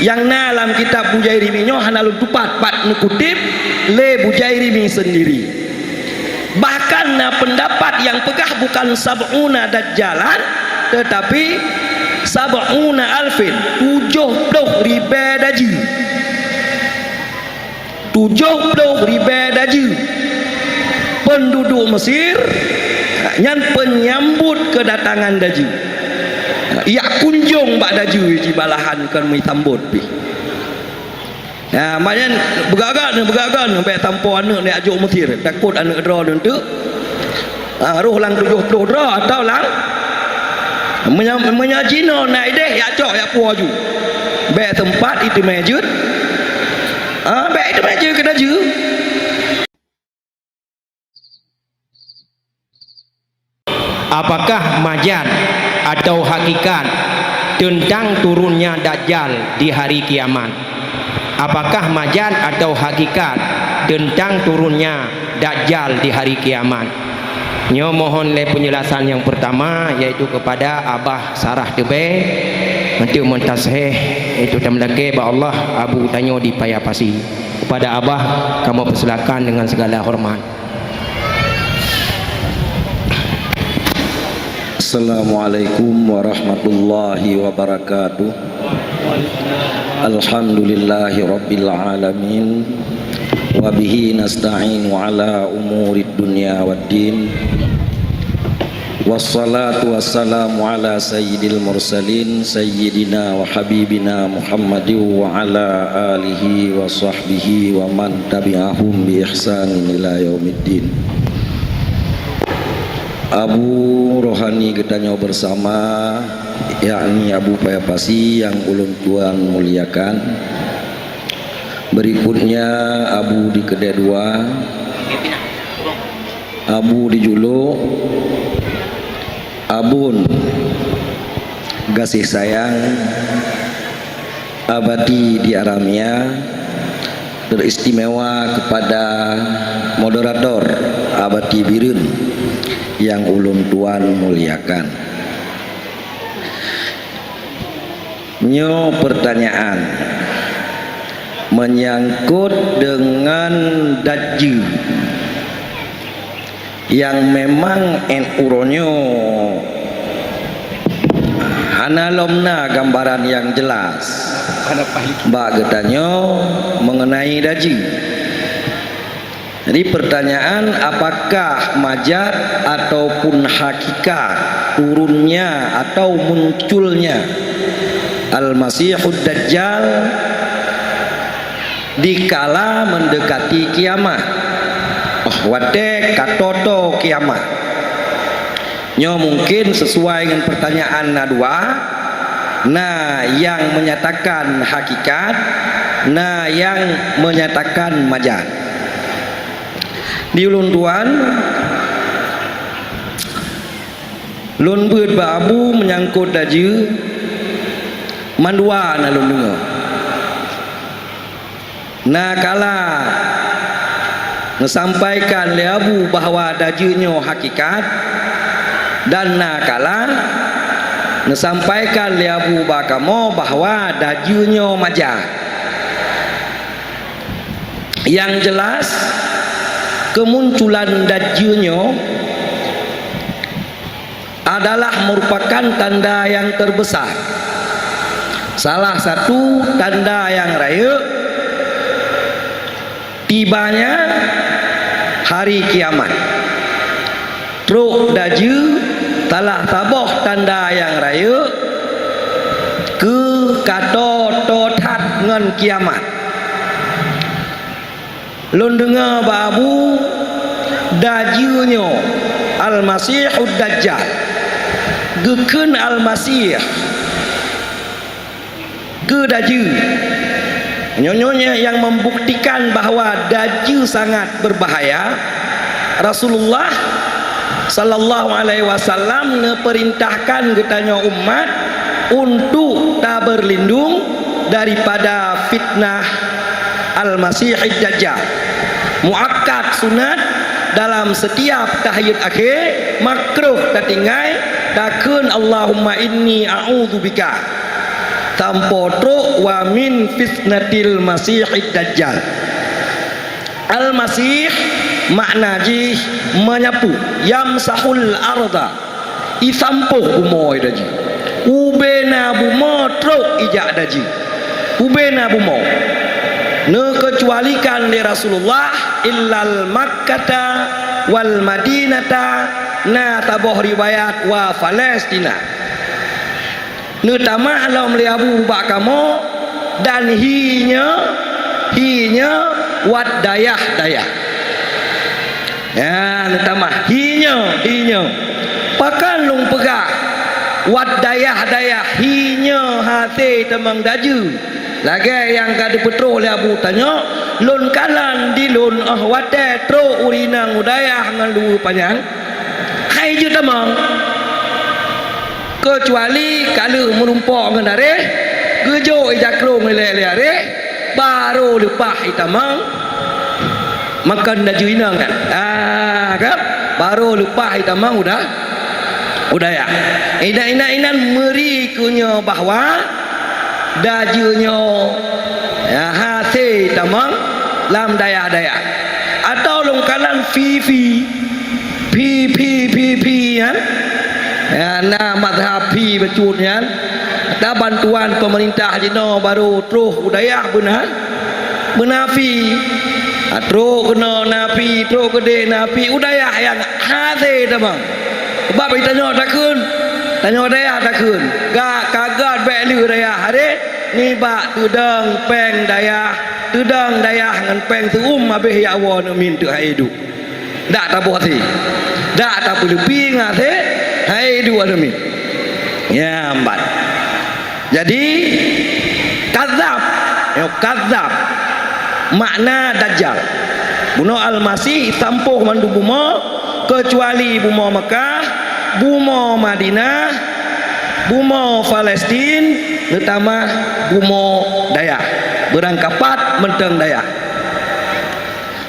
yang dalam kitab Bujairimi nyo hanalun tupat pat kutip le Bujairimi sendiri. Bahkan pendapat yang pegah bukan sab'una dajjalan tetapi sab'una alfin, 70 ribu daji, 70 ribu daji penduduk Mesir yang penyambut kedatangan daji. Ia kunjung bak daju di balahan kan mai tambut pi. Nah, maknanya begagan sampai tampo anak ni ajuk Mesir. Takut anak dra tu. Roh lang 70 dra atau lang menyajino naik deh ya cok ya puaju. Be tempat itu mejud. Be itu mejud ke daju. Apakah majaz atau hakikat tentang turunnya Dajjal di hari kiamat? Apakah majaz atau hakikat tentang turunnya Dajjal di hari kiamat? Nyo mohon le penjelasan yang pertama yaitu kepada Abah Sarah Tebe untuk mentasih itu tamlake ba Allah Abu Tanyo di Payapasi. Kepada Abah kamu persilakan dengan segala hormat. Assalamualaikum warahmatullahi wabarakatuh. Alhamdulillahi rabbil alamin. Wabihi nasta'inu ala umurid dunya waddin. Wassalatu wassalamu ala sayyidil mursalin sayyidina wa habibina Muhammadin wa ala alihi wa sahbihi wa man tabi'ahum bi ihsanin ila yaumiddin. Abu rohani kita bersama yakni Abu Payapasi yang ulun tuan muliakan. Berikutnya Abu di Kedai Dua, Abu di Julu, Abun kasih sayang, abadi di Aramia. Teristimewa kepada moderator abadi Birun yang ulun tuan muliakan. Nyo pertanyaan menyangkut dengan Dajjal yang memang uronyo analomna gambaran yang jelas bak getanyo mengenai Dajjal. Jadi pertanyaan, apakah majaz ataupun hakikat turunnya atau munculnya Al-Masihud Dajjal dikala mendekati kiamat? Wate katoto kiamat. Nyo mungkin sesuai dengan pertanyaan nadua. Nah, yang menyatakan hakikat, nah yang menyatakan majaz. Di ulun tuan lun beut babu menyangkut Dajjal mandua na lun dengar. Nah kala ngesampaikan le abu bahwa Dajjalnyo hakikat dan nakala ngesampaikan le abu bakamo bahwa Dajjalnyo majaz. Yang jelas kemunculan Dajjalnyo adalah merupakan tanda yang terbesar. Salah satu tanda yang raya tibanya hari kiamat. Truk Dajjal telah taboh tanda yang raya ke kato totat ngan kiamat. Lun dengar babu Dajjalnyo Al-Masihud Dajjal geken Al-Masih ke Dajjal. Nyonya yang membuktikan bahwa Dajjal sangat berbahaya. Rasulullah sallallahu alaihi wasallam perintahkan getanya umat untuk tak berlindung daripada fitnah Al-Masihid Dajjal. Muakkad sunat dalam setiap tahiyat akhir, makruh tertinggal takun Allahumma inni a'udzubika tanpa truk wa min fitnatil masihid dajjal. Al-masih makna ji menyapu, yamsahul arda, isampuh bumo daji, ubena bumo truk ijak daji, ubena bumo ne kecualikan di Rasulullah illal Makkata wal Madinata na taboh riwayat wa Palestina ne tamah alam li Abu Bakamo dan hinya wat dayah ya ne tamah hinya pakan lung pegah wat dayah hinya hati temang daju lagi yang kada petro le Abu tanya lun kalan di lun wate tro urinang udayah ngalu panjang hai je tamang kecuali kalau menumpuk ngendare gejo ijakrong le are baru lepas itamang makan daju inang kan kan baru lepas itamang udayah inan meri kunya bahwa dajunya ya hati tamang lam daya atau longkalan pi kan ya na mazhab pi becutnya ada bantuan pemerintah jino baru terus udayah benar pi terus kena napi terus gede napi udayah yang hati tamang sebab kita tanya daya takun gak kagat belu daya hari ni bak tudang peng daya ngan peng tuum habis ya Allah min tu hidup dak tabuh hati dak tak lebih ngate hidup ada min ya ambat jadi kadzab makna dajjal buno al-masih tampuh mandu bumo kecuali bumo Mekah bumo Madinah, bumo Palestin, terutama bumo Dayak, berangkapat menteng Dayak.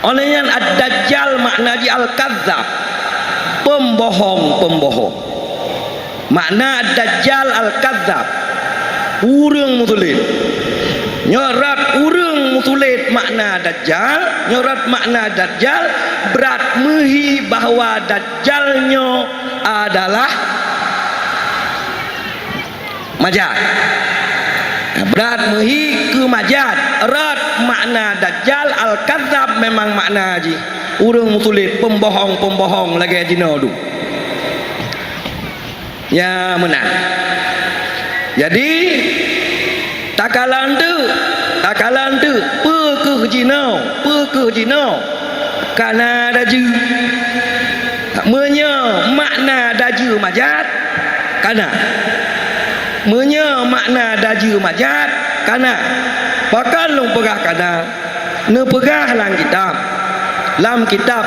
Olehnya ad-dajjal makna di al-kadzab, pembohong. Makna ad-dajjal al-kadzab, urang mutulit. Nyorat urang mutulit makna dajjal, nyorat makna dajjal berat mehi bahwa dajjalnya adalah majad. Berat mehi ke majad. Erat makna dajjal al-kadzab memang makna haji urang mutulit pembohong lagi jino du. Ya menang. Jadi takalan tu pekeh jino kana daju menya makna daju majad kana menya makna daju majad kana pakan long pegah kana ne pegah lam kitab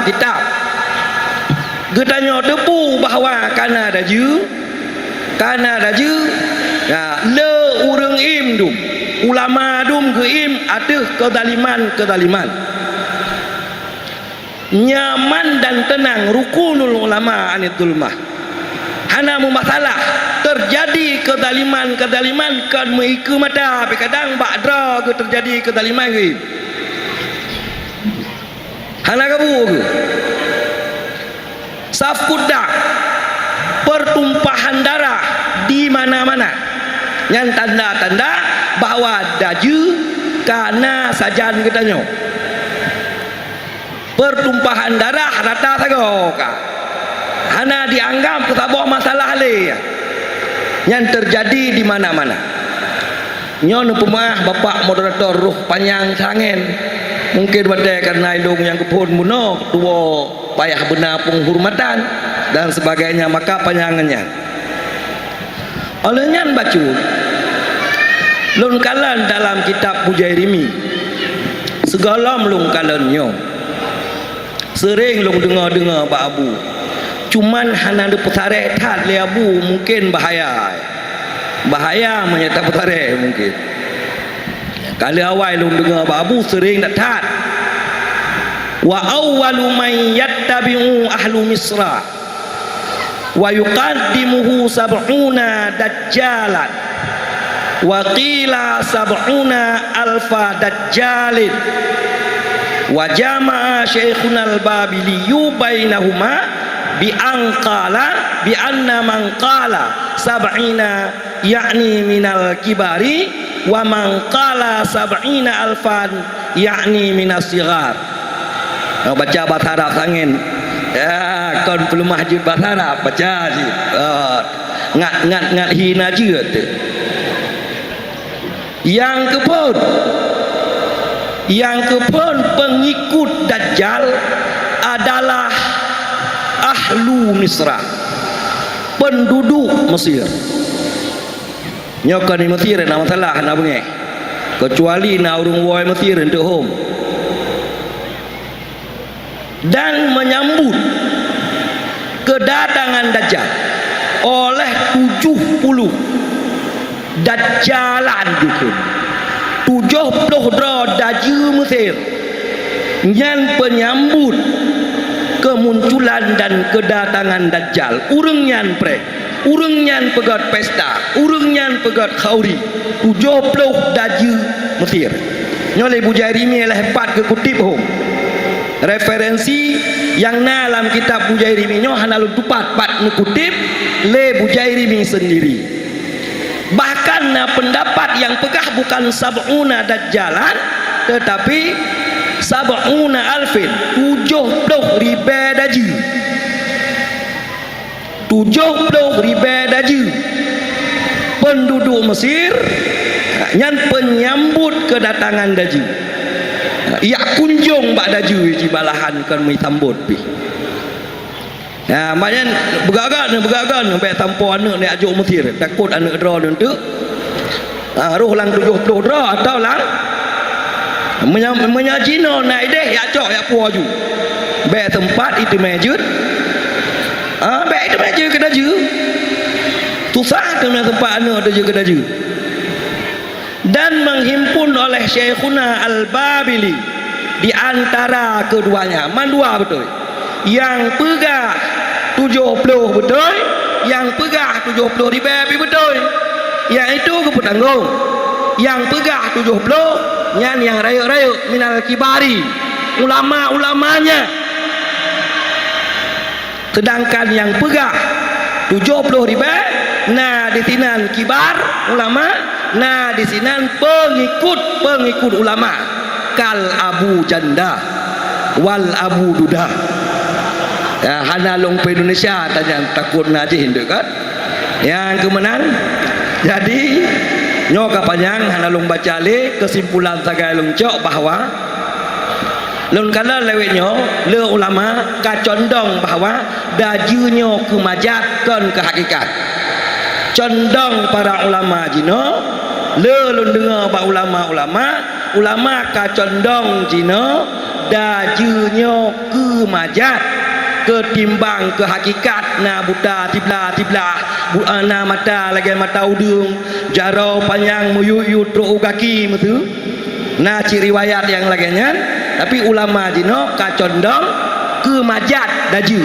getanya depu bahwa kana daju ya le urang im dum ulama dum ke im ada kedaliman nyaman dan tenang rukunul ulama anitul mah hana masalah terjadi kedaliman kan meiku mata tapi kadang bakdra ke terjadi kedaliman ke hana kabu ke safkuda pertumpahan darah di mana-mana yang tanda-tanda bahwa daju karena sajan katanya pertumpahan darah rata sagoka hana dianggap ketabok masalah le yang terjadi di mana-mana nyon pemah bapak moderator ruh panjang sangen mungkin pada karena indung yang kepun muno tua payah benar penghormatan dan sebagainya maka panjangannya olehnya baca lungkalan dalam kitab Mujairimi segala lungkalannya sering lung dengar Pak Abu cuman hana de petare tat le Abu mungkin bahaya menyata petare mungkin kali awal lung dengar Pak Abu sering dak tat wa awwalu man yattabi'u ahlu misra wa yuqaddimuhu sab'una dajjalan wa qila sab'una alfa dajjalin wa jama'a Syekhuna al-Babili bainahuma bi anna man qala sab'ina yakni minal kibari wa man qala sab'ina alfan yakni minas sigar. Baca bahasa Arab sangen ya, kon perlu mahjud bahasa Arab baca je ngat hina je tu. Yang kepun pengikut Dajjal adalah ahlu Misra, penduduk Mesir. Nyokan di Mesir nak masalah nak bengek, kecuali nak urung woi Mesir untuk home. Dan menyambut kedatangan Dajjal oleh 70 Dajjalan dukun 70 Dajjal Mesir yang penyambut kemunculan dan kedatangan Dajjal. Urang nyan pre, urang nyan pegat pesta, urang nyan pegat khauri 70 Dajjal Mesir. Nyoleh Bujairimi lah hebat ke kutip hom. Referensi yang dalam kitab Bujairimi nyo hanalu tupat pat mengutip le Bujairimi sendiri. Bahkan pendapat yang pegah bukan sab'una dajjalan tetapi sab'una alfin 70 ribu dajjal. 70 ribu dajjal penduduk Mesir yang penyambut kedatangan dajjal. Ya kunjung bak daju ji balahan kan mai tambut pi. Nah, maknanya begagan sampai tampo anak ni ajuk Mesir. Takut anak dra nentu. Roh lang 70 dra atau lang menyajino naik deh ya cok ya puaju. Be tempat itu mejud. Be itu mejud ke daju. Tusah ke tempat anak daju ke daju. Dan menghimpun oleh Syekhuna al-Babili di antara keduanya. Mandua betul. Yang pegah 70 betul, yang pegah 70 ribu betul. Yang itu kepetanggung. Yang pegah 70 yang rayuk-rayuk minal kibari, ulama-ulamanya. Sedangkan yang pegah 70 ribu, nah di sinan kibar ulama. Nah di sini pengikut ulama kal Abu Janda wal Abu Duda. Ya, hana long pe Indonesia tanya takut naji Hindu kan. Yang kemenang. Jadi nyoka panjang hana long baca le kesimpulan sagai long cok bahwa lon kala lewetnyo le ulama ka condong bahwa dajunyo kemajatkan ke hakikat. Condong para ulama jino lelun dengar ba ulama ka condong jino dajunyo ke majat ketimbang ke hakikat na buta tiblah na mata lagi mata udung jaro panjang muyu tro kaki metu na ciri riwayat yang laginya. Tapi ulama jino ka condong ke majat daju.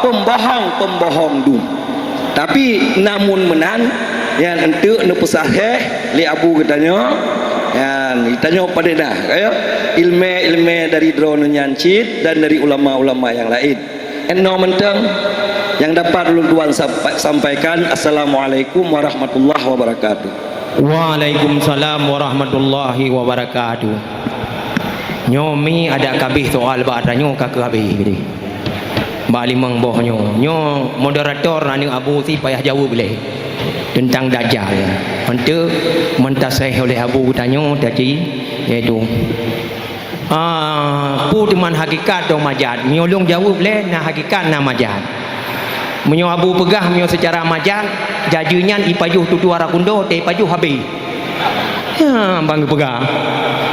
Pembohong du. Tapi namun menan yang entuk nu pesaheh li abu katanya yang ditanya pada dah kaya ilmu dari drone nyancit dan dari ulama-ulama yang lain. Eno menteng yang dapat ulun tuan sampaikan. Assalamualaikum warahmatullahi wabarakatuh. Waalaikumsalam warahmatullahi wabarakatuh. Nyomi ada kabih soal badanyo kakak habis gini. Bali mengbohnyo nyo moderator anu Abu si payah jawab boleh tentang Dajjal. Untuk mentasih oleh Abu tanyo tadi iaitu pu teman hakikat do majad nyolong jawab boleh na hakikat na majad. Menyo Abu pegah menyo secara majad jajunya ipajuh tutu arakundo te ipajuh habis. Ya bang pegah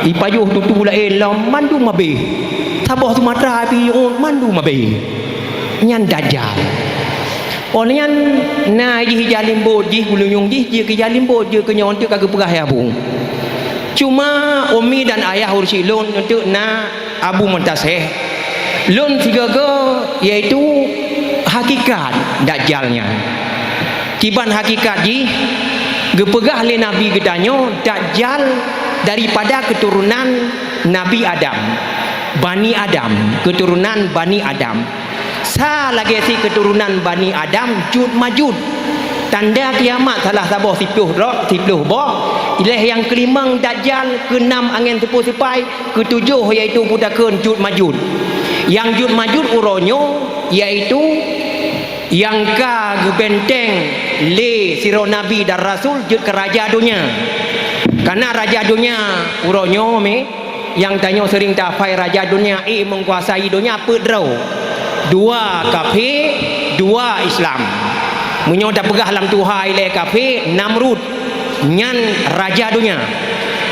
ipajuh tutu lain lam mandu mabih. Sabah Sumatera api mandu mabih. Nyan Dajjal Onyan na jih jalimbo jih gulunyung jih ke jalimbo je ke nyon tu kagak pegah ya bu. Cuma umi dan ayah ursi lon untuk na Abu Muntasih lon tiga ke yaitu hakikat Dajjalnya. kiban hakikat ji gepegah le Nabi gedanyo Dajjal daripada keturunan Nabi Adam, Bani Adam, keturunan Bani Adam. Sa lagi si keturunan Bani Adam Jud Majud, tanda kiamat salah sabah 10 boh. Ilah yang kelimang Dajjal, keenam angin tepu sipai, ketujuh iaitu budakeun Jud Majud. Yang Jud Majud uronyo iaitu yang ka gebenteng le siro Nabi dan Rasul jud ke raja dunia. Karena raja dunia uronyo yang tanya sering tafai raja dunia menguasai dunia apa draw? 2 kafir, 2 Islam. Menyo dah pegah lam Tuhan ile kafir Namrud nyan raja dunia.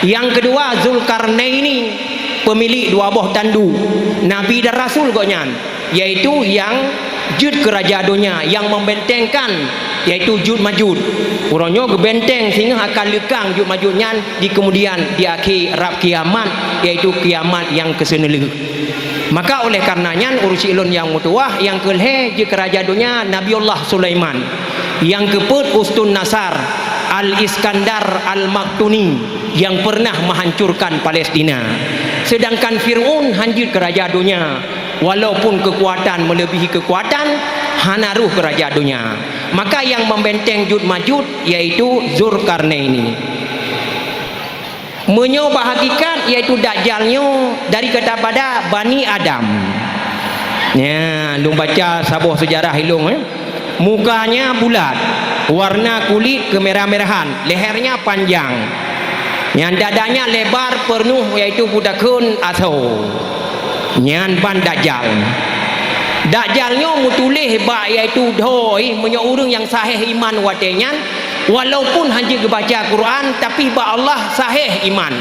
Yang kedua Zulkarnaini, pemilik 2 buah tandu Nabi dan Rasul gonyan, yaitu yang jud kerajaan dunia yang membentengkan, yaitu Jud Majud. Uronyo gebenteng sehingga akan lekang Jud Majud nyan di kemudian di akhir rab kiamat, yaitu kiamat yang kesenele. Maka oleh karenanya urusi ilun yang mutuah yang kelhe je kerajaan dunia Nabiullah Sulaiman, yang keput Ustun Nasar Al-Iskandar Al-Maktuni yang pernah menghancurkan Palestina. Sedangkan Fir'aun hancur kerajaan dunia, walaupun kekuatan melebihi kekuatan hanaruh kerajaan dunia. Maka yang membenteng Jud Majud yaitu Zulkarnaini. Menyoba hakikat yaitu Dajjalnya dari kata pada Bani Adam. Ya, lu baca sabuh sejarah hilung Mukanya bulat, warna kulit kemerah-merahan, lehernya panjang, yang dadanya lebar penuh yaitu budakeun aso. Nyan ban Dajjal. Dajjalnya mutulih ba yaitu doi menyo urang yang sahih iman watenyan, walaupun hanya baca Quran tapi ba Allah sahih iman.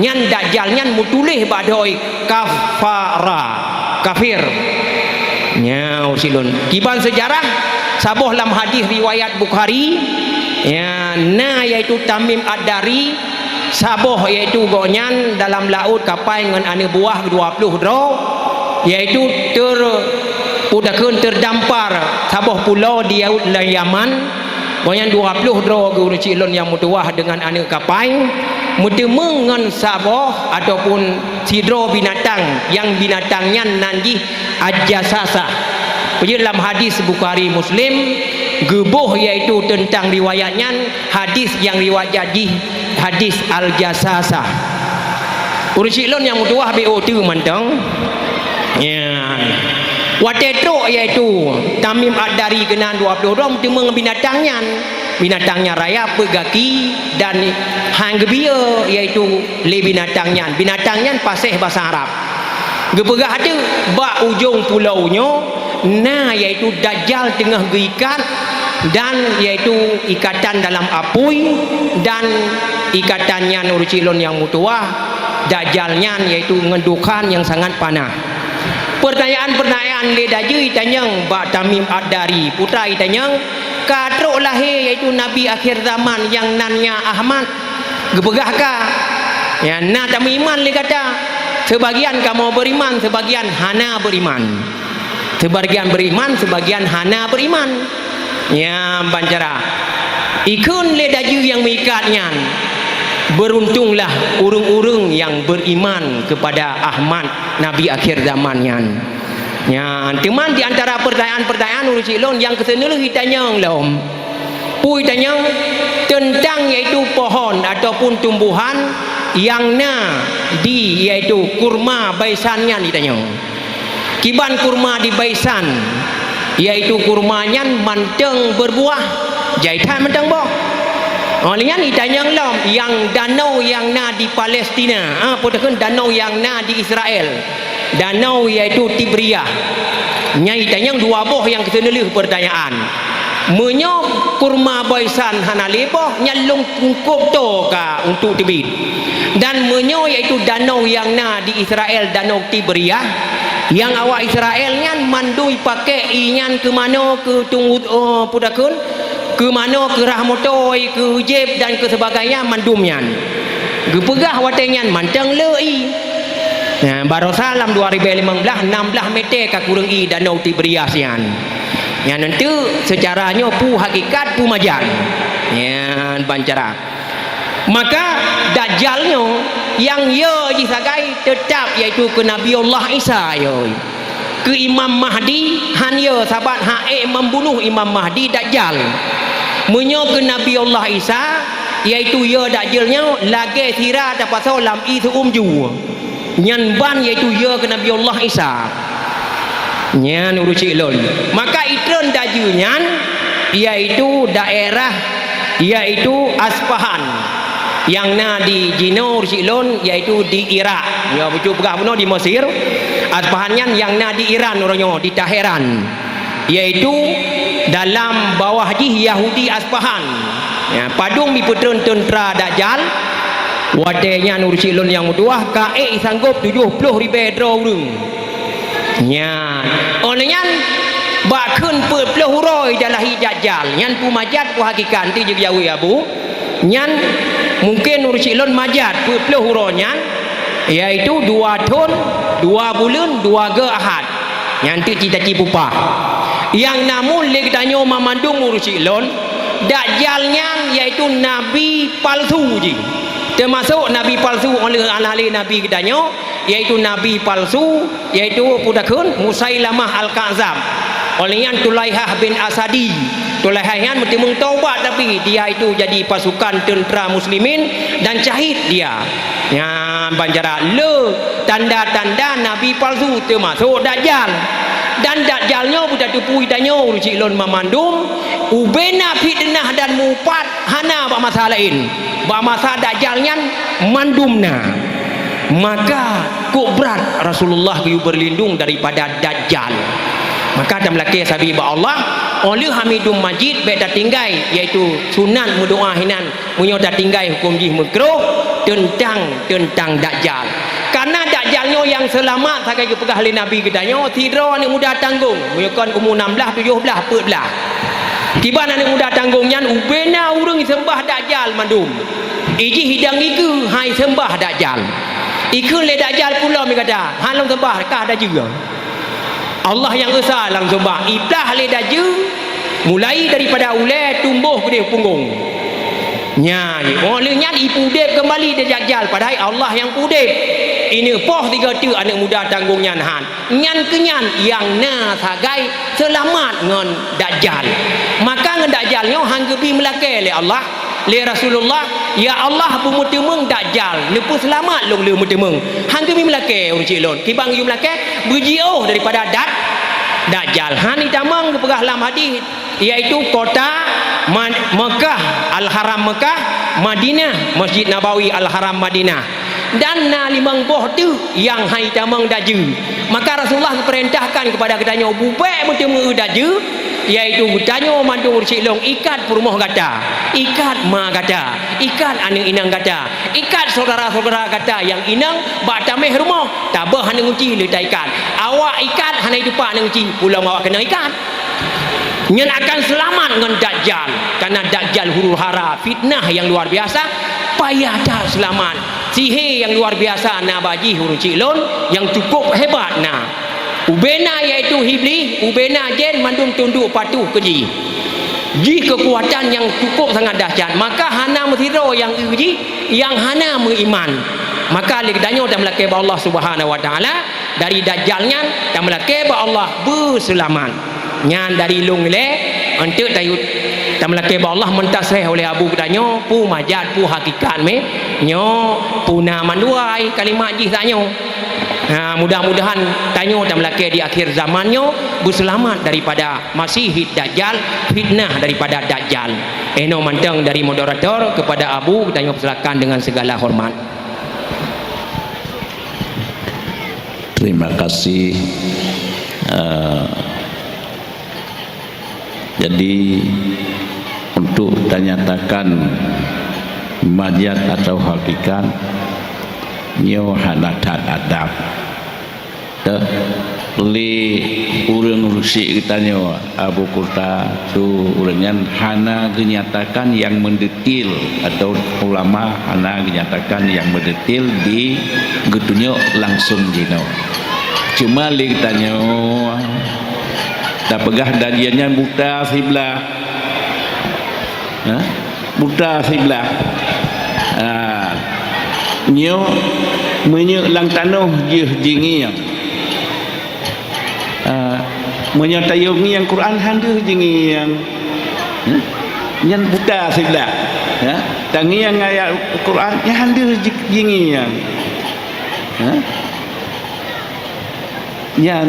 Nyan Dajjal nyan mutulih ba doi kafara, kafir. Nya usilun kiban sejarah sabuh lam hadis riwayat Bukhari ya na yaitu Tamim Ad-Dari sabuh yaitu gonyan dalam laut kapal dengan ane buah 20 dro, yaitu udakeun terdampar sabuh pulau di Yaman gonyan 20 dro guru cilon yang mutuah dengan ane kapal mutemengan sabuh ataupun sidro binatang yang binatangnya nanti ajasasa. Jadi dalam hadis Bukhari Muslim gebuh yaitu tentang riwayatnya hadis yang riwayat jadi hadis al-jasasah. Ursilon yang mutuah BO tu mantang. Ya. Watetro yaitu Tamim Ad-Dari kenan 20 orang temeng binatangnya raya pegaki dan hanggebia yaitu le binatangnya pasih bahasa Arab. Gepegah ada bak ujung pulaunya nah yaitu Dajjal tengah geikat dan yaitu ikatan dalam apui dan ikatannya nurcilon yang mutuah Dajjalnya yaitu ngendukan yang sangat panah. Pertanyaan le dajui tanyang ba Tamim Ad-Dari putra itanyang kadro lahir yaitu Nabi akhir zaman yang nannya Ahmad gepegah ka ya na tamiman le kata sebagian kamu beriman, sebagian hana beriman. Sebagian beriman, sebagian hana beriman. Ya bancara. Ikun le daju yang mengikatnya. Beruntunglah urung-urung yang beriman kepada Ahmad Nabi akhir zamannya. Ya, teman di antara pertanyaan-pertanyaan urusilon yang keseneleh ditanya lom. Pui tanya tentang yaitu pohon ataupun tumbuhan yang di yaitu kurma baisannya ditanya. Kiban kurma di baisan yaitu kurmanya manteng berbuah jaitan manteng boh. Lian ditanya lom yang danau yang di Palestina, podakeun danau yang di Israel. Danau yaitu Tibriyah. Nyai tanya 2 boh yang keseneleh pertanyaan. Menyo kurma baisan hanaleboh nyalung tungkup to ka untuk tibit. Dan menyo yaitu danau yang di Israel danau Tibriyah yang awak Israelnya mandui pakai inyan ke mana ke tunggu pudakun ke mana ke rahmotoi ke ujib dan ke sebagainya mandumnya gepegah watenyan mantang lei. Nah, baru salam 2015 16 meter ka kurang danau Tibriyah sian. yang nanti secaranya pu hakikat pu majan ya bancara. Maka dajjalnya yang ye disagai tetap iaitu ke Nabi Allah Isa yo, ke Imam Mahdi han ye sahabat hae membunuh Imam Mahdi dajjal. Menyo ke Nabi Allah Isa iaitu ye dajjalnya lagi sira ta pasal lam i ju nyan ban iaitu ye ke Nabi Allah Isa nyan urusi lon. Maka itron dajunyan iaitu daerah iaitu Aspahan yang na di Jinur Silon iaitu di Irak ya bucu pegah puno di Mesir. Aspahannya yang na di Iran orangnya di Teheran iaitu dalam bawah ji Yahudi Aspahan ya padung di putron tentera dajjal wadenya Nur Silon yang mudah kae sanggup 70 ribu urang nya olehnya bakun 40 huroi dalahi dajjal nyan pu majat pu hakikat ti je jauh abu nyan mungkin Nur Silon majat 40 huronya iaitu 2 tahun 2 bulan 2 ge ahad nyanti cita-cita pupa yang namun lek tanyo mamandung Nur Silon dajjalnya iaitu nabi palsu ji termasuk nabi palsu oleh ahli nabi kedanyo iaitu nabi palsu iaitu pudakun Musailamah Al-Kadzab oleh yang Tulaihah bin Asadi. Tulaihah yang mesti taubat tapi dia itu jadi pasukan tentera muslimin dan syahid dia ya banjara le tanda-tanda nabi palsu termasuk dajjal dan dajjalnya budak tupui danyo Silon mamandum ubena fitnah dan mupat hana ba masalah lain ba masalah dajjalnya mandumna. Maka kok berat Rasulullah berlindung daripada dajjal. Maka dalam laki sabi ba Allah oleh hamidum majid beda tinggai iaitu sunat berdoa hinan munyo dah tinggai hukum jih makruh tentang dajjal. Karena dajjalnya yang selamat sakai ke pegah ahli nabi kedanyo tidro ni mudah tanggung muyakon umur 16 17 tiba ni mudah tanggungnya ubena urang sembah dajjal mandum iji hidang iku hai sembah dajjal iku le dajjal pula mi kata halong sembah kah dah juga Allah yang esa lang sembah iblah le daju mulai daripada ulai tumbuh ke punggung nya olehnya ipudep kembali dia dajjal padahal Allah yang pudep ini poh 3 tu anak muda tanggungnya han nyan kenyan yang na sagai selamat ngan dajjal. Maka ngan dajjalnya hang gebi melake le Allah le Rasulullah ya Allah bumutemeng dajjal lepu selamat long le mutemeng hang gebi melake urang cilon kibang yu melake berjioh daripada dajjal han itamang pegah lam hadis iaitu kota Mekah Al-Haram Mekah Madinah Masjid Nabawi Al-Haram Madinah dan na limang boh tu yang hai tamang daju. Maka Rasulullah perintahkan kepada katanya bubek bertemu daju iaitu katanya mandung silong ikat perumah kata ikat ma kata ikat anak inang kata ikat saudara-saudara kata yang inang bak tameh rumah tabah hana ngunci le ikat awak ikat hana hidup hana ngunci pulang awak kena ikat nyen akan selamat dengan dajjal karena dajjal huru hara fitnah yang luar biasa payah dah selamat sihir yang luar biasa na baji huru cilon yang cukup hebat na ubena iaitu hibli ubena jen mandum tunduk patuh keji ji kekuatan yang cukup sangat dahsyat. Maka hana mesiro yang uji yang hana mengiman maka legdanyo dan melake ba Allah Subhanahu wa taala dari dajjalnya dan melake ba Allah berselamat nyan dari lungle untuk tayut tamalake ba Allah mentasreh oleh abu kedanyo pu majat pu hakikat me nyo puna manduai kalimat jih tanyo mudah-mudahan tanyo tamalake di akhir zamannya berselamat daripada masihid dajjal fitnah daripada dajjal eno manteng dari moderator kepada abu kedanyo persilakan dengan segala hormat. Terima kasih. Jadi untuk dinyatakan majat atau hakikat nyo hanadat adab li urang rusik kitanya Abu Kurta tu urangnya hana dinyatakan yang mendetil atau ulama hana dinyatakan yang mendetil di getunyo langsung dino cuma li kitanya dah pegah dajiannya buta sebelah, buta sebelah, nyo menyo lang tanah je jingiang, menyo tayung yang Quran handu jingiang, nyan buta sebelah, tangiang ayat Quran yang handu jingiang, yang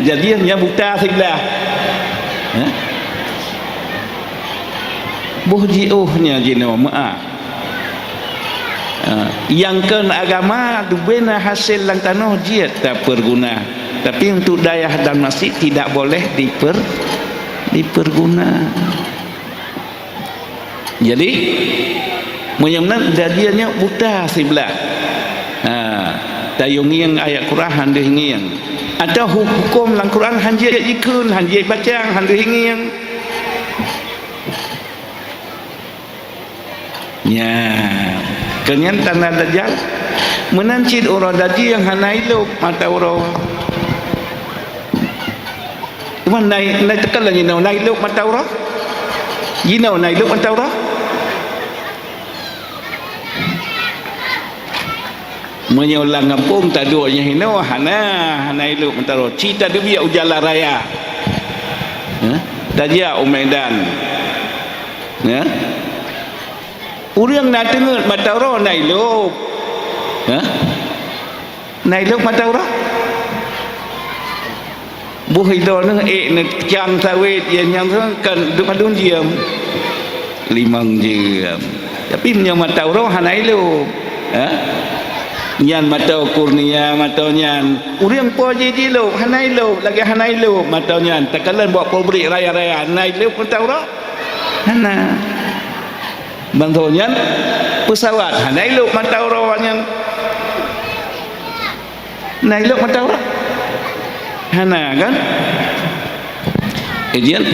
jadian yang buta sebelah, boh jiuhnya jino maaf, yang kan agama tu bena hasil lang tanah jiat tak berguna, tapi untuk dayah dan masjid tidak boleh diperguna. Jadi menyamnan jadiannya buta sebelah, tayung yang ayat Quran handu hingiang, atau hukum lang Quran hanjit jikun hanjit bacang handu hingiang, ya kenyan tanah dajjal menancit orang daji yang hanai luk mata orang cuman naik tekan lagi naik luk mata orang jinau naik luk mata orang menyulang kampung tak duanya hino hanai luk mata orang cita dia biar ujala raya dajjal Medan urang nak dengar mata orang naik luk, naik luk mata orang, buh itu nak nak jang sawit yang kan dukadun diam, limang diam, tapi yang mata orang naik luk, nyan mata kurnia mata nyan, urang po jadi luk, naik luk, lagi naik luk mata nyan, takalan buat pabrik raya naik luk mata orang, hana. Bantuan pesawat naik luk mata orang naik luk mata orang hana kan kemudian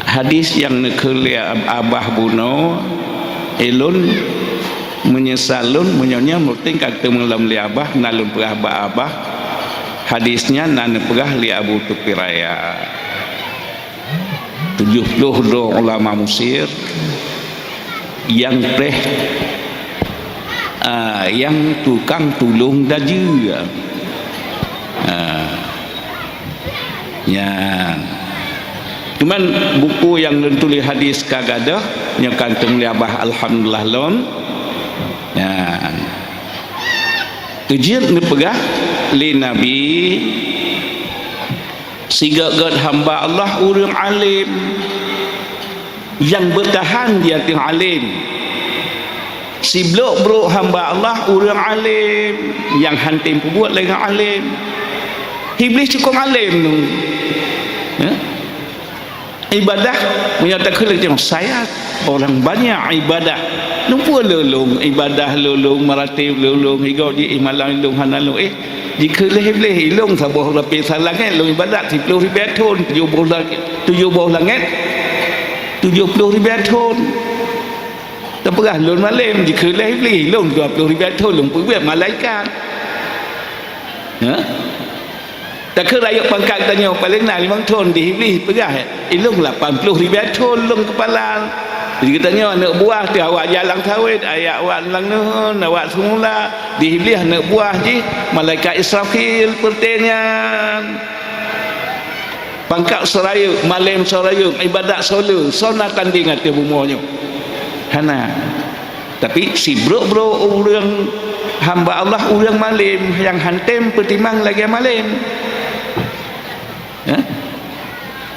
hadis yang nekelia abah buno elun menyesalun menyonya murting kata mengelam li abah nalun perah abah hadisnya nan perah li Abu Tupiraya 72 ulama Mesir yang yang tukang tulung daji ya cuman buku yang tulis hadis kagadah yang kantong liabah alhamdulillah lon ya ujian nepegah li nabi sigagat hamba Allah urang alim yang bertahan dia ting alim si blok bro hamba Allah orang alim yang hantim buat lagi alim iblis cukup alim tu ibadah menyatakan macam saya orang banyak ibadah lupa lulung ibadah lulung maratib lulung hingga di malam lulung hanalung jika leh ilung sabuh rapi salang lulung ibadah 10 ribu tahun 70 langit 70 ribu tahun tak pernah lun malam jika leh lun 20 ribu tahun lun pergi malaikat tak ke rakyat pangkat tanya paling nak 5 tahun di iblis pergi ilung 80 ribu tahun lun kepala jadi katanya anak buah tu awak jalan sawit ayat awak lang nuhun awak semula di iblis anak buah je malaikat Israfil pertanyaan pangkat seraya malam seraya ibadat solar sona tanding hati bumuanya hana tapi si bro orang hamba Allah orang malam yang hantem pertimang lagi malam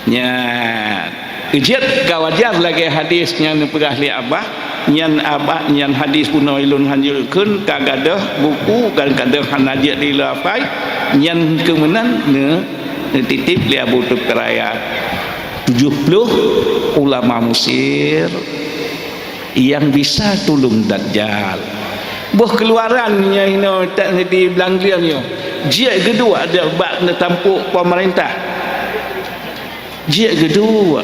nya ijat kawajar lagi hadisnya nepegah li abah nyan hadis puno ilun hanjulkeun kagadah buku dan kadah hanajat di lapai nyan kemenan titip li Abu Tupiraya 70 ulama Mesir yang bisa tulung dajjal buh keluarannya ino tak di belanggliannya dia kedua ada bak tampuk pemerintah dia kedua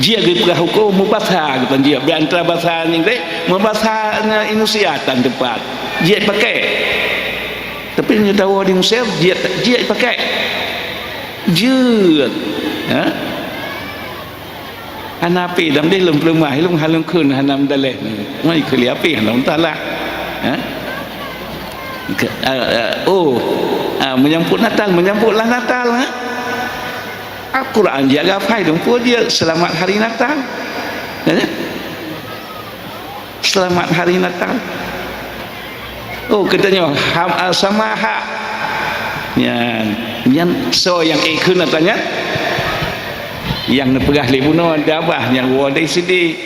dia pergi hukum mubasah gitu dia antara bahasa Inggeris mubasahnya Indonesia tan tepat dia pakai tapi dia tahu di Mesir dia pakai Jeut. Ha? Hanapi dam dia lem lemah lem halung kun hanam daleh. Mai keli api hanam talah. Ha? Menyambut menyambutlah Natal. Ha? Al-Quran jaga pai dong pun dia selamat hari Natal. Ya? Selamat hari Natal. Katanya sama hak. Yang so yang ikut natanya. Yang nepegah libuno dabah yang wadai sidi.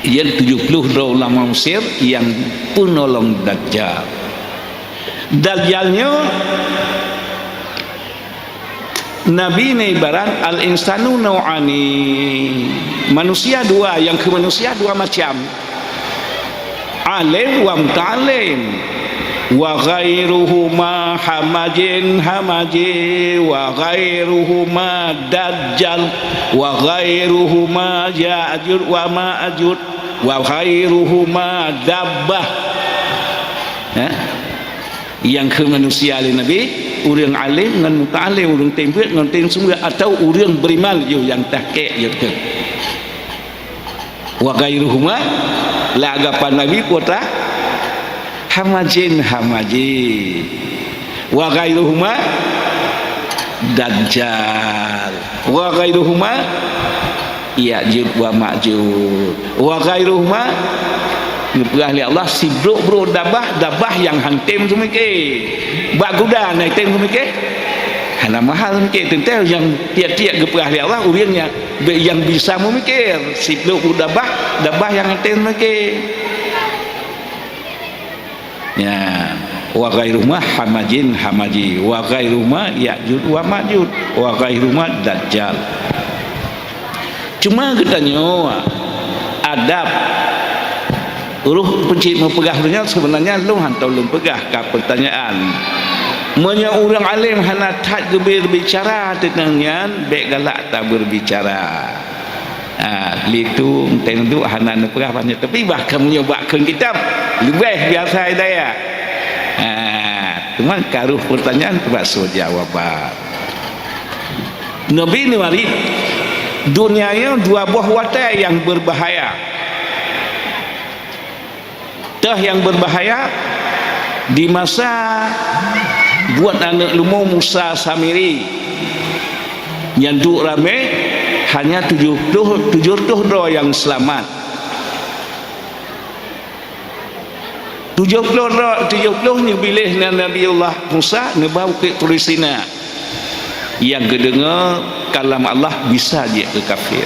Yang 70 ulama Mesir yang penolong Dajjal. Dajjalnya Nabi ini ibarat al-insanu nau'ani, manusia dua, yang ke manusia dua macam, alim wa muta'alim, wa ghairuhuma hamaji wa ghairuhuma dajjal wa ghairuhuma ya'jud wa ma'jud wa ghairuhuma dabbah. Yang ke manusia oleh Nabi, orang alim dengan muta'alim, orang tempat dengan tem semua, atau orang berimal yang tahqiq gitu. Wa ghairuhuma la agapan Nabi kota hamaji wa ghairuhuma dajjal wa ghairuhuma ya'jud wa ma'jud wa ghairuhuma ahli Allah sibuk bro dabah yang hantim tu mikir bak kuda naik tem tu mikir hana mahal mikir tentu yang tiap-tiap ke ahli Allah urangnya yang bisa memikir sibuk dabah yang hantim mikir ya wa ghairuhuma hamaji wa ghairuhuma ya'jud wa ma'jud wa ghairuhuma dajjal. Cuma katanya adab pencik mempegahnya sebenarnya lu hantau lu pegah ke pertanyaan Menya orang alim hana tak berbicara tentangnya baik galak tak berbicara. Litu tentu hana nepegah banyak tapi bahkan menyebabkan kitab lebih biasa daya. Cuma karuh pertanyaan termasuk jawaban. Nabi ni mari dunianya dua buah watai yang berbahaya. Dah yang berbahaya di masa buat anak lumo Musa Samiri yang duk rame hanya 70 yang selamat. 70 ni pilih Nabiullah Musa nebau ke Turisina yang kedengar kalam Allah bisa dia ke kafir.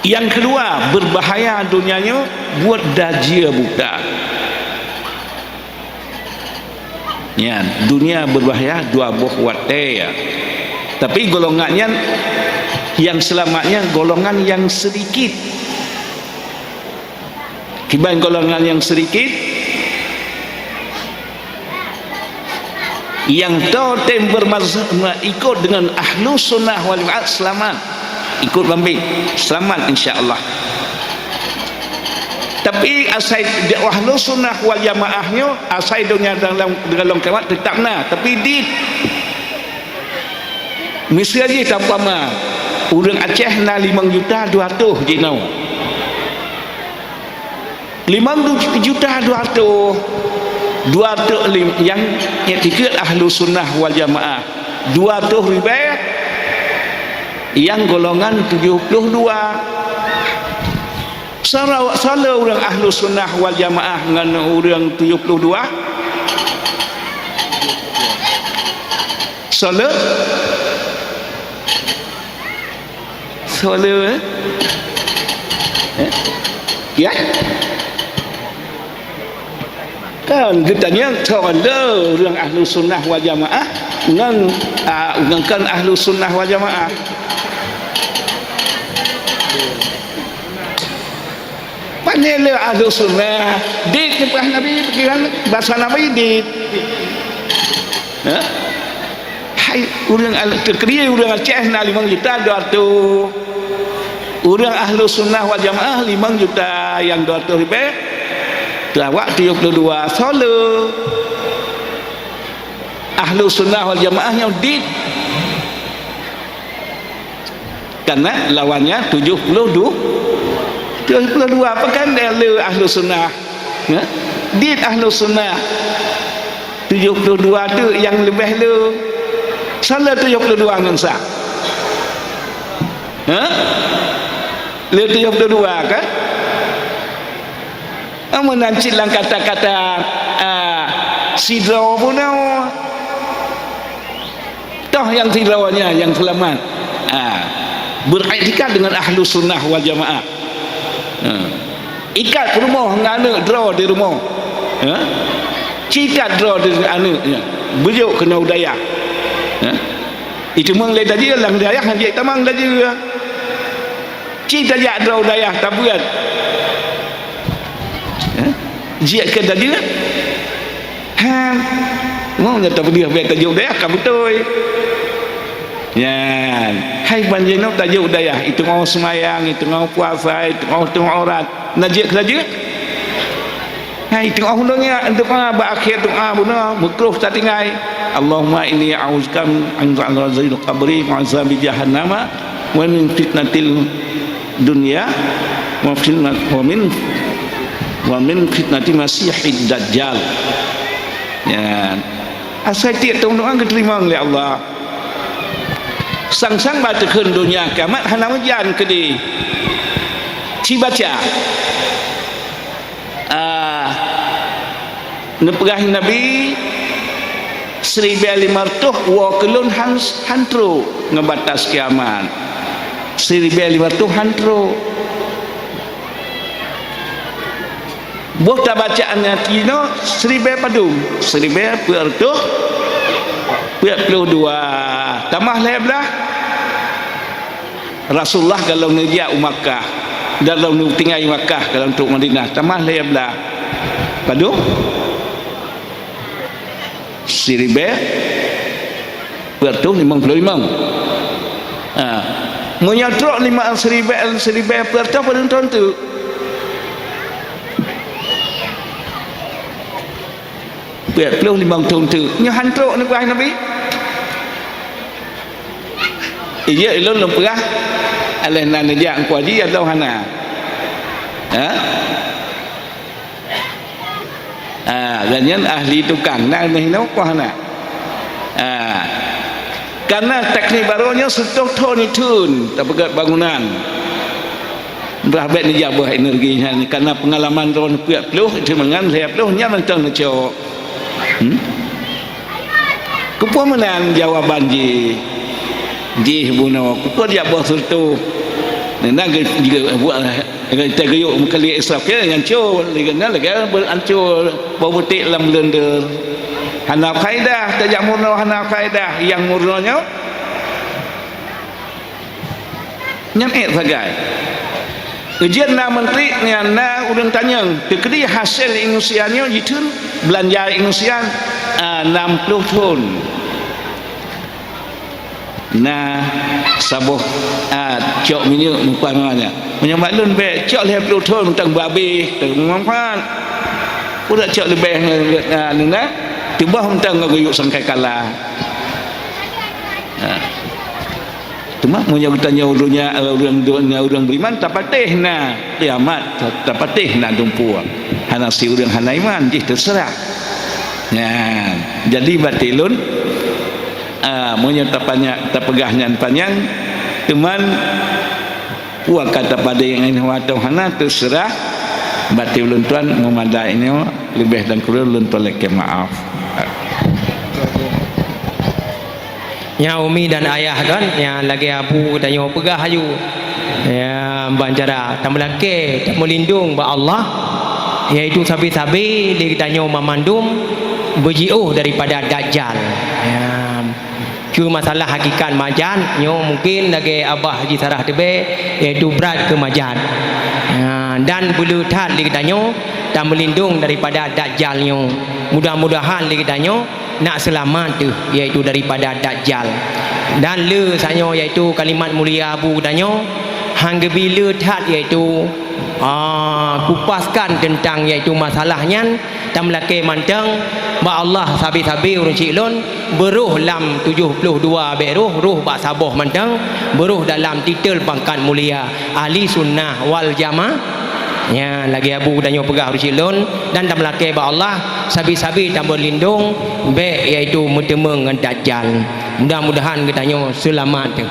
Yang kedua berbahaya dunianya buat dajjal buta. Ya, dunia berbahaya dua buah watai ya. Tapi golongannya yang selamatnya golongan yang sedikit. Kibang golongan yang sedikit yang totem bermazhab ikut dengan ahlu sunnah wal jamaah selamat, ikut bambing selamat insya-Allah. Tapi asai ahlu sunnah wal jamaahnya asai dunia dalam kiamat tetapna tapi di misalnya tampama urang Aceh na 5.200.000 jinau 5.200.000 yang tiga ahlu sunnah wal jamaah 200.000 yang golongan 72. Salah orang ahlu sunnah wal jamaah dengan orang 72 salah ya kan katanya salah orang ahlu sunnah wal jamaah dengan kan ahlu sunnah wal jamaah panela ahlu sunnah di tempat Nabi pikiran bahasa Nabi di hai orang terkria orang Aceh na 5.200.000 orang ahlu sunnah wal jamaah 5 juta yang 200.000 telawak 72 solo ahlu sunnah wal jamaahnya dit, karena lawannya 72 apa kan dia ahlu sunnah ya? Dit ahlu sunnah 72 tu yang lebih lu salah 72 dengan sah lu 72 kan menancit lang kata-kata sidro pun toh yang sidronya yang selamat beriktikad dengan ahlu sunnah wal jamaah ikat rumah anak draw di rumah cikat draw di anak beliau kena udaya itu menglai tadi lang daya dia tamang tadi cita jak draw udaya tak buat jiat ke tadi mau nyata dia biar tajuk daya kan betul ya hai banjir nak tajuk daya itu mau semayang itu mau puasa itu mau tengok aurat najik saja hai tengok hundungnya untuk berakhir doa benar makruh tak tinggal Allahumma inni a'udzubika min azabil qabri wa azabi jahannam wa min fitnatil dunya wa min fitnati masihid dajjal ya asal tiap tahun doa diterima oleh Allah sang-sang baca dunia kiamat hana ujian ke di baca nepegah Nabi 1500 wakelun hantro ngebatas kiamat 1500 hantro buah tak bacaannya kino 1000 padu 1500 42 tambah lebih Rasulullah kalau nejak Makkah dalam tinggal Makkah kalau untuk Madinah tambah lebih padu 1555 menyatrok 1000 per tahun tu biar 25 tahun tu nya hantrok ni kuah Nabi iya ilon lemperah aleh nan dia kuah dia atau hana ganyan ahli tukang nan mehno kuah hana karena teknik barunya setok ton itun tak pegat bangunan berhabet ni jabah energinya karena pengalaman ron piak peluh itu mengan saya peluh nyaman tang cok kupu menang jawaban ji buno kupu dia buat surtu nang juga buat kita gayuk kali israf ke ngancur ligana lagi berancur babutik lam lender hana kaidah tajak murno hana kaidah yang murnonya nyamit sagai ujian na menteri ni na udang tanyang tekedi hasil inusiannya jitun belanja inusian 60 ton na sabuh cok minyak lupa namanya menyambat lun be cok 50 ton tentang babi tengangpan udah cok lebih nuna tiba tentang guyuk sangkai kalah cuma punya tanya urusnya orang beriman tak patih na kiamat tak patih na dumpu hana si urang hana iman jih terserah ya jadi batilun punya tapegahnya panjang teman puak kata pada yang ini watau hana terserah batilun tuan memadai ini lebih dan kurang lun tolak maaf nya umi dan ayah kan yang lagi abu tanya pegah ayu ya bancara tamelake tak melindung ba Allah iaitu sabi-sabi dia tanya memandum berjauh daripada dajjal ya cuma masalah hakikat majan nyo mungkin lagi abah Haji Sarah tebe iaitu berat ke majan ya, dan bulu tat dia tanya tak melindung daripada dajjal nyo mudah-mudahan dia tanya nak selamat tu iaitu daripada dajjal dan le sanyo iaitu kalimat mulia abu danyo hangga bila tat iaitu kupaskan tentang iaitu masalahnya tam laki mantang ba Allah sabi-sabi urang cik lon beruh lam 72 beruh ba saboh mantang beruh dalam titel pangkat mulia ahli sunnah wal jamaah ya lagi abu danyo pegah urang cik lon dan tam laki ba Allah sabi-sabi tambah lindung be iaitu bertemu dengan dajjal mudah-mudahan kita selamat